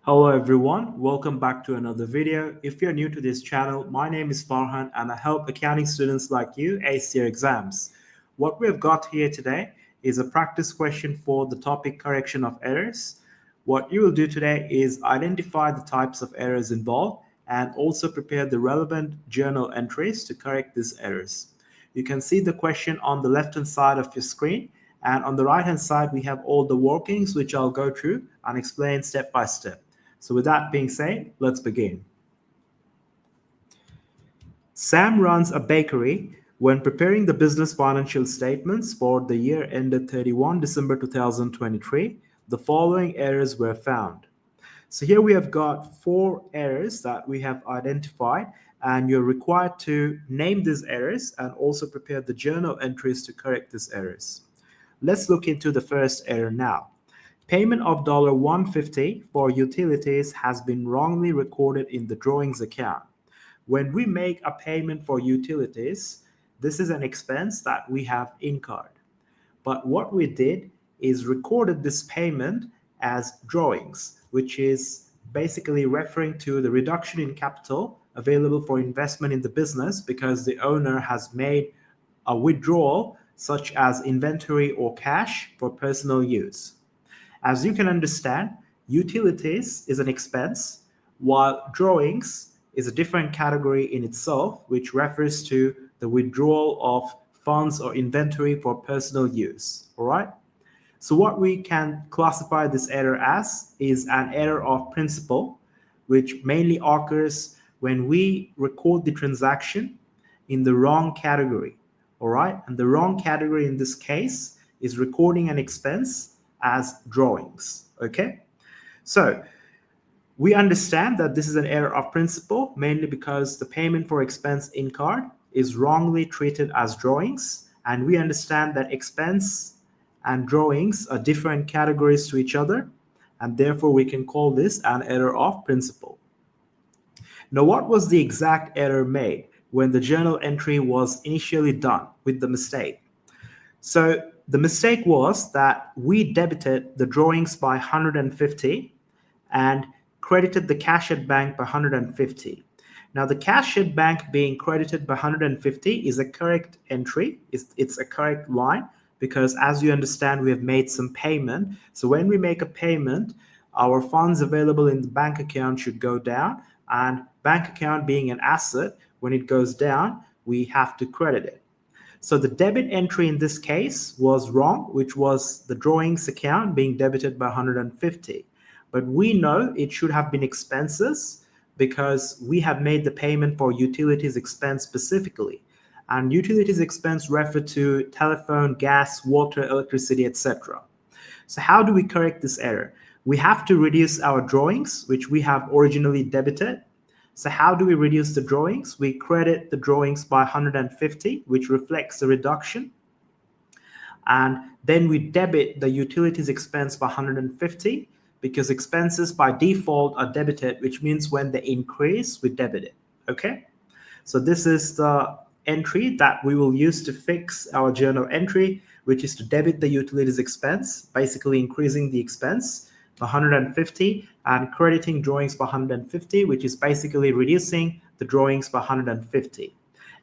Hello everyone, welcome back to another video. If you're new to this channel, my name is Farhan and I help accounting students like you ace their exams. What we've got here today is a practice question for the topic correction of errors. What you will do today is identify the types of errors involved and also prepare the relevant journal entries to correct these errors. You can see the question on the left hand side of your screen, and on the right hand side we have all the workings which I'll go through and explain step by step. So with that being said, let's begin. Sam runs a bakery. When preparing the business financial statements for the year ended 31 December 2023, the following errors were found. So here we have got 4 errors that we have identified, and you're required to name these errors and also prepare the journal entries to correct these errors. Let's look into the first error now. Payment of $150 for utilities has been wrongly recorded in the drawings account. When we make a payment for utilities, this is an expense that we have incurred. But what we did is recorded this payment as drawings, which is basically referring to the reduction in capital available for investment in the business because the owner has made a withdrawal such as inventory or cash for personal use. As you can understand, utilities is an expense, while drawings is a different category in itself, which refers to the withdrawal of funds or inventory for personal use. All right? So what we can classify this error as is an error of principle, which mainly occurs when we record the transaction in the wrong category. All right? And the wrong category in this case is recording an expense as drawings. Okay, so we understand that this is an error of principle, mainly because the payment for expense incurred is wrongly treated as drawings, and we understand that expense and drawings are different categories to each other, and therefore we can call this an error of principle. Now, what was the exact error made when the journal entry was initially done with the mistake? So the mistake was that we debited the drawings by 150 and credited the cash at bank by 150. Now the cash at bank being credited by 150 is a correct entry. It's a correct line because, as you understand, we have made some payment. So when we make a payment, our funds available in the bank account should go down, and bank account being an asset, when it goes down, we have to credit it. So the debit entry in this case was wrong, which was the drawings account being debited by 150. But we know it should have been expenses because we have made the payment for utilities expense specifically. And utilities expense refer to telephone, gas, water, electricity, etc. So how do we correct this error? We have to reduce our drawings, which we have originally debited. So how do we reduce the drawings? We credit the drawings by 150, which reflects the reduction. And then we debit the utilities expense by 150 because expenses by default are debited, which means when they increase, we debit it. Okay? So this is the entry that we will use to fix our journal entry, which is to debit the utilities expense, basically increasing the expense by 150 and crediting drawings by 150, which is basically reducing the drawings by 150.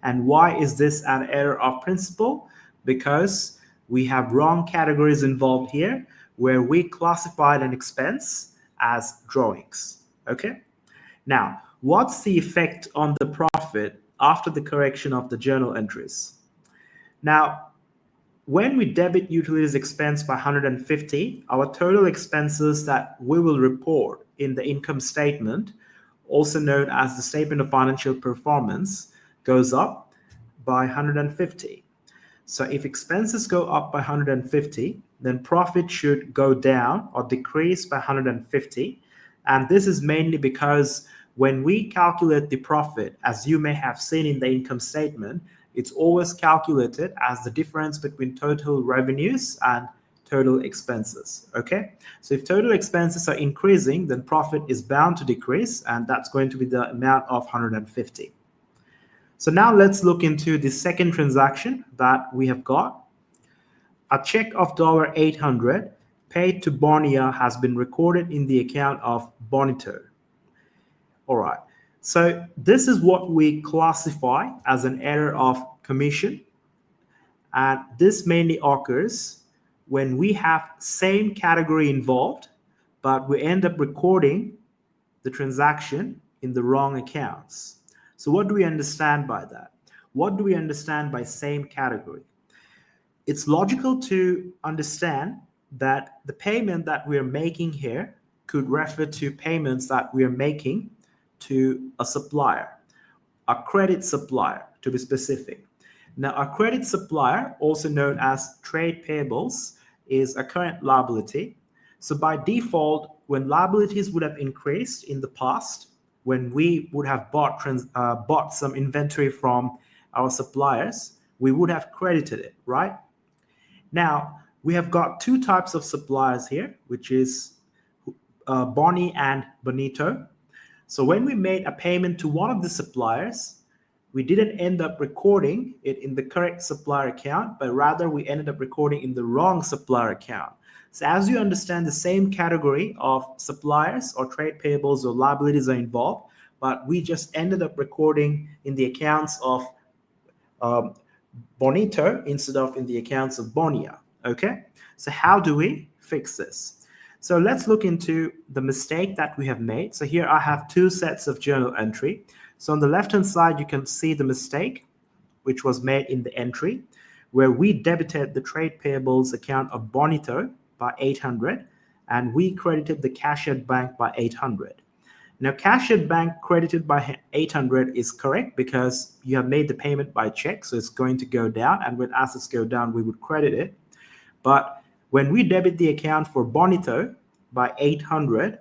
And why is this an error of principle? Because we have wrong categories involved here where we classified an expense as drawings. Okay? Now, what's the effect on the profit after the correction of the journal entries? Now, when we debit utilities expense by 150, our total expenses that we will report in the income statement, also known as the statement of financial performance, goes up by 150. So if expenses go up by 150, then profit should go down or decrease by 150. And this is mainly because when we calculate the profit, as you may have seen in the income statement, it's always calculated as the difference between total revenues and total expenses. Okay, so if total expenses are increasing, then profit is bound to decrease, and that's going to be the amount of 150. So now let's look into the second transaction that we have got. A check of $800 paid to Borneo has been recorded in the account of Bonito. All right. So this is what we classify as an error of commission. And this mainly occurs when we have same category involved, but we end up recording the transaction in the wrong accounts. So what do we understand by that? What do we understand by same category? It's logical to understand that the payment that we're making here could refer to payments that we're making to a supplier, a credit supplier to be specific. Now, a credit supplier, also known as trade payables, is a current liability. So by default, when liabilities would have increased in the past, when we would have bought some inventory from our suppliers, we would have credited it, right? Now, we have got two types of suppliers here, which is Bonnie and Bonito. So when we made a payment to one of the suppliers, we didn't end up recording it in the correct supplier account, but rather we ended up recording in the wrong supplier account. So as you understand, the same category of suppliers or trade payables or liabilities are involved, but we just ended up recording in the accounts of Bonito instead of in the accounts of Bonia. Okay, so how do we fix this? So let's look into the mistake that we have made. So here I have two sets of journal entry. So on the left hand side, you can see the mistake which was made in the entry where we debited the trade payables account of Bonito by 800 and we credited the cash at bank by 800. Now, cash at bank credited by 800 is correct because you have made the payment by check, so it's going to go down, and when assets go down, we would credit it. But when we debit the account for Bonito by 800,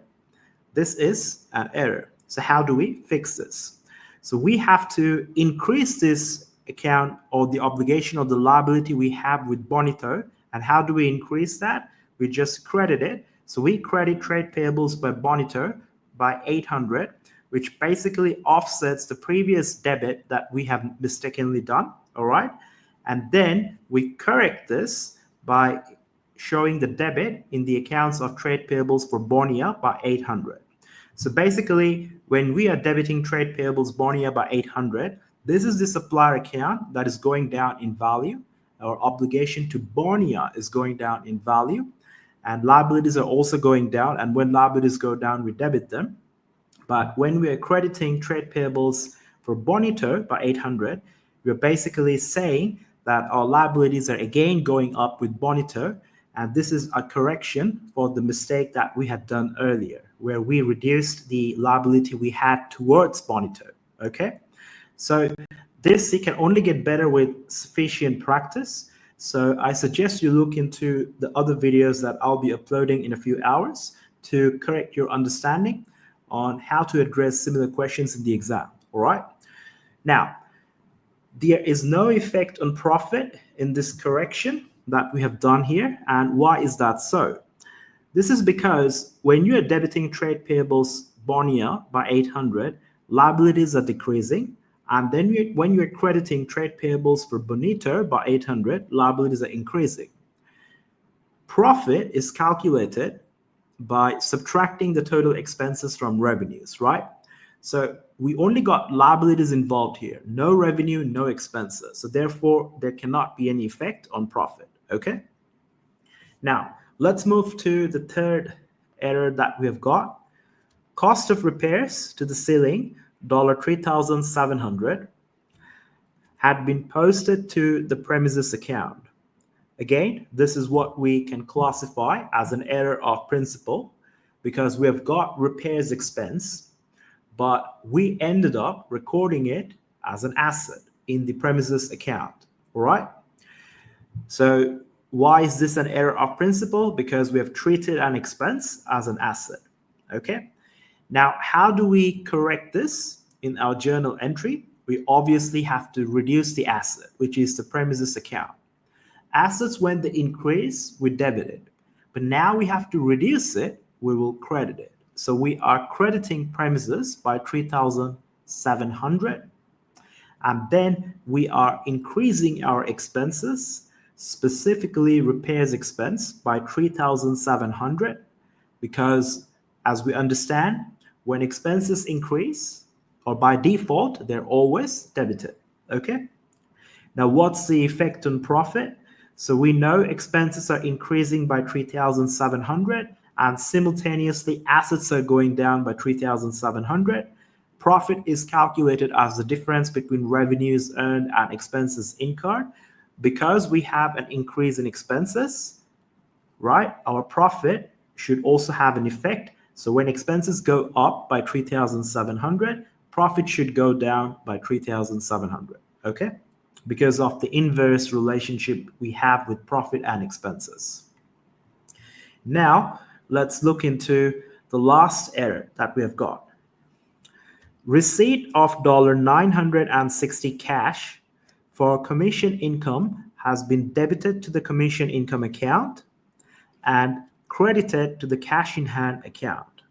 this is an error. So how do we fix this? So we have to increase this account or the obligation or the liability we have with Bonito. And how do we increase that? We just credit it. So we credit trade payables by Bonito by 800, which basically offsets the previous debit that we have mistakenly done, all right? And then we correct this by showing the debit in the accounts of trade payables for Bonia by 800. So basically, when we are debiting trade payables Bonia by 800, this is the supplier account that is going down in value. Our obligation to Bonia is going down in value. And liabilities are also going down. And when liabilities go down, we debit them. But when we are crediting trade payables for Bonito by 800, we're basically saying that our liabilities are again going up with Bonito. And this is a correction for the mistake that we had done earlier, where we reduced the liability we had towards Bonito. Okay? So this you can only get better with sufficient practice. So I suggest you look into the other videos that I'll be uploading in a few hours to correct your understanding on how to address similar questions in the exam. All right. Now, there is no effect on profit in this correction that we have done here. And why is that so? This is because when you are debiting trade payables Bonia by 800, liabilities are decreasing. And then when you're crediting trade payables for Bonito by 800, liabilities are increasing. Profit is calculated by subtracting the total expenses from revenues, right? So we only got liabilities involved here, no revenue, no expenses. So therefore, there cannot be any effect on profit, okay? Now, let's move to the third error that we have got. Cost of repairs to the ceiling, $3,700, had been posted to the premises account. Again, this is what we can classify as an error of principle because we have got repairs expense, but we ended up recording it as an asset in the premises account, all right? So why is this an error of principle? Because we have treated an expense as an asset, okay? Now, how do we correct this in our journal entry? We obviously have to reduce the asset, which is the premises account. Assets, when they increase, we debit it. But now we have to reduce it, we will credit it. So we are crediting premises by 3,700. And then we are increasing our expenses, specifically repairs expense by 3,700, because as we understand, when expenses increase, or by default, they're always debited. Okay? Now, what's the effect on profit? So we know expenses are increasing by 3,700 and simultaneously assets are going down by 3,700. Profit is calculated as the difference between revenues earned and expenses incurred. Because we have an increase in expenses, right? Our profit should also have an effect. So when expenses go up by 3,700, profit should go down by 3,700. Okay? Because of the inverse relationship we have with profit and expenses. Now, let's look into the last error that we have got. Receipt of $960 cash for commission income has been debited to the commission income account and credited to the cash in hand account.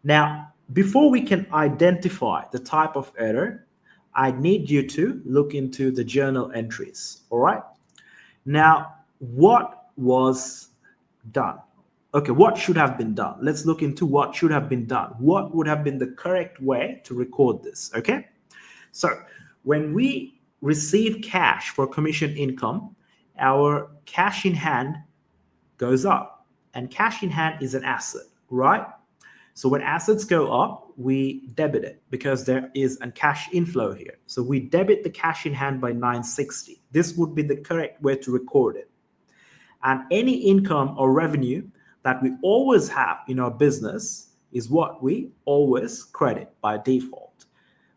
Now, before we can identify the type of error, I need you to look into the journal entries, all right? Now, what was done? Okay, what should have been done? Let's look into what should have been done. What would have been the correct way to record this, okay? So, when we receive cash for commission income, our cash in hand goes up, and cash in hand is an asset, right? So when assets go up, we debit it because there is a cash inflow here. So we debit the cash in hand by 960. This would be the correct way to record it. And any income or revenue that we always have in our business is what we always credit by default.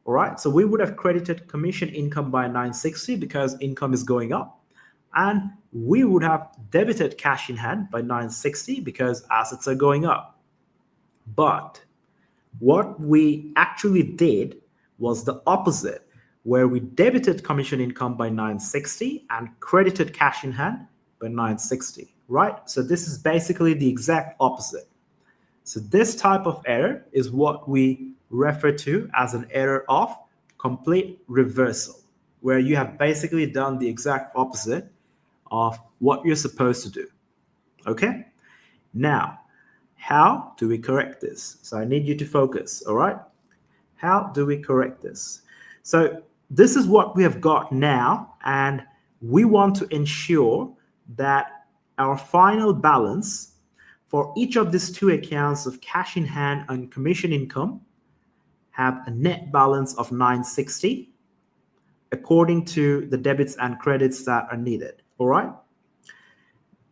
All right, so we would have credited commission income by 960 because income is going up. And we would have debited cash in hand by 960 because assets are going up. But what we actually did was the opposite, where we debited commission income by 960 and credited cash in hand by 960, right? So this is basically the exact opposite. So this type of error is what we refer to as an error of complete reversal, where you have basically done the exact opposite of what you're supposed to do. Okay? Now, how do we correct this? So I need you to focus, all right? How do we correct this? So this is what we have got now, and we want to ensure that our final balance for each of these two accounts of cash in hand and commission income have a net balance of 960 according to the debits and credits that are needed, all right?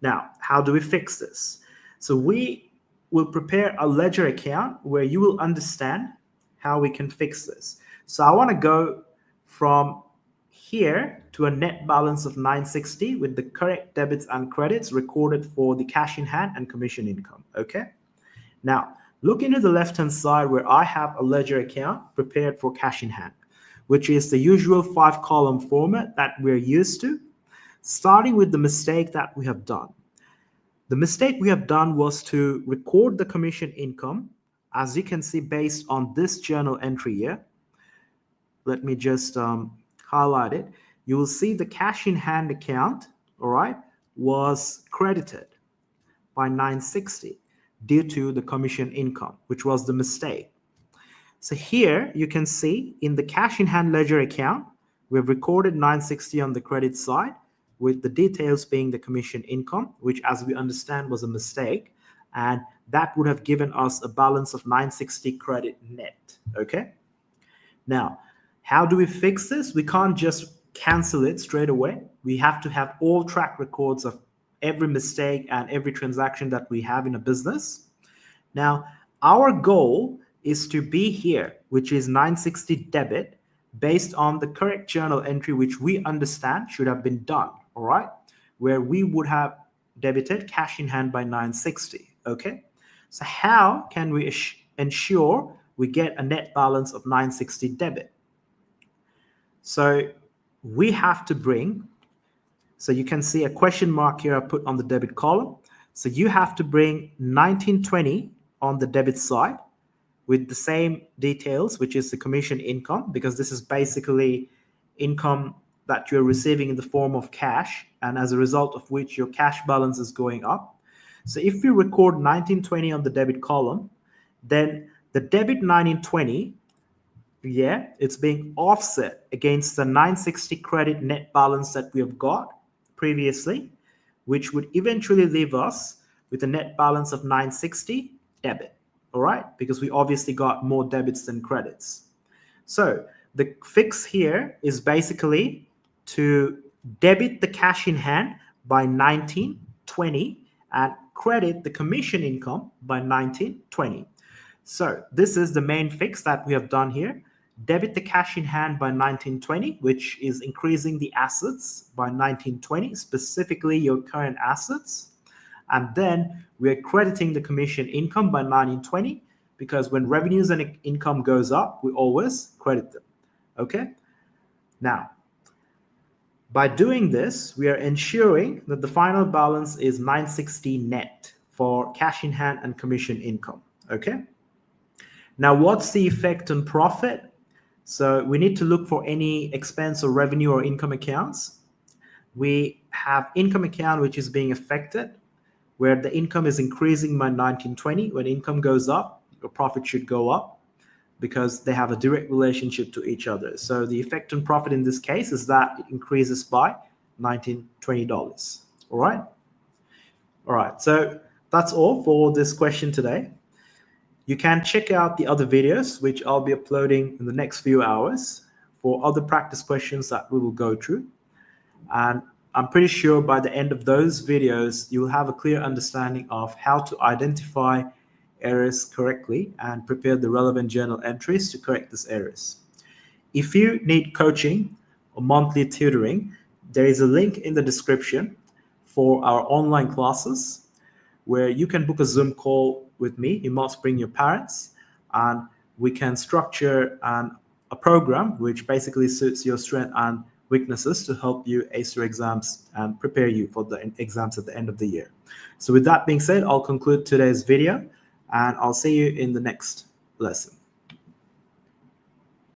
Now, how do we fix this? So we will prepare a ledger account where you will understand how we can fix this. So I want to go from here to a net balance of 960 with the correct debits and credits recorded for the cash in hand and commission income, okay? Now, look into the left-hand side where I have a ledger account prepared for cash in hand, which is the usual 5-column format that we're used to, starting with the mistake that we have done. The mistake we have done was to record the commission income, as you can see, based on this journal entry here. Let me just highlight it. You will see the cash in hand account, all right, was credited by 960 due to the commission income, which was the mistake. So here you can see in the cash in hand ledger account, we've recorded 960 on the credit side, with the details being the commission income, which as we understand was a mistake, and that would have given us a balance of 960 credit net, okay? Now, how do we fix this? We can't just cancel it straight away. We have to have all track records of every mistake and every transaction that we have in a business. Now, our goal is to be here, which is 960 debit, based on the correct journal entry, which we understand should have been done, all right? Where we would have debited cash in hand by 960, okay? So how can we ensure we get a net balance of 960 debit? So we have to bring, so you can see a question mark here I put on the debit column. So you have to bring 1920 on the debit side with the same details, which is the commission income, because this is basically income that you're receiving in the form of cash, and as a result of which your cash balance is going up. So if we record 1920 on the debit column, then the debit 1920, yeah, it's being offset against the 960 credit net balance that we have got previously, which would eventually leave us with a net balance of 960 debit. All right, because we obviously got more debits than credits. So the fix here is basically to debit the cash in hand by 1920 and credit the commission income by 1920. So this is the main fix that we have done here. Debit the cash in hand by 1920, which is increasing the assets by 1920, specifically your current assets. And then we're crediting the commission income by 1920 because when revenues and income goes up, we always credit them. Okay? Now, by doing this, we are ensuring that the final balance is 960 net for cash in hand and commission income. Okay? Now, what's the effect on profit? So we need to look for any expense or revenue or income accounts. We have income account which is being affected, where the income is increasing by 1920. When income goes up, your profit should go up because they have a direct relationship to each other. So the effect on profit in this case is that it increases by $1920. All right? All right, so that's all for this question today. You can check out the other videos, which I'll be uploading in the next few hours for other practice questions that we will go through. And I'm pretty sure by the end of those videos, you will have a clear understanding of how to identify errors correctly and prepare the relevant journal entries to correct these errors. If you need coaching or monthly tutoring, there is a link in the description for our online classes where you can book a Zoom call with me. You must bring your parents, and we can structure a program which basically suits your strength and weaknesses to help you ace your exams and prepare you for the exams at the end of the year. So with that being said, I'll conclude today's video, and I'll see you in the next lesson.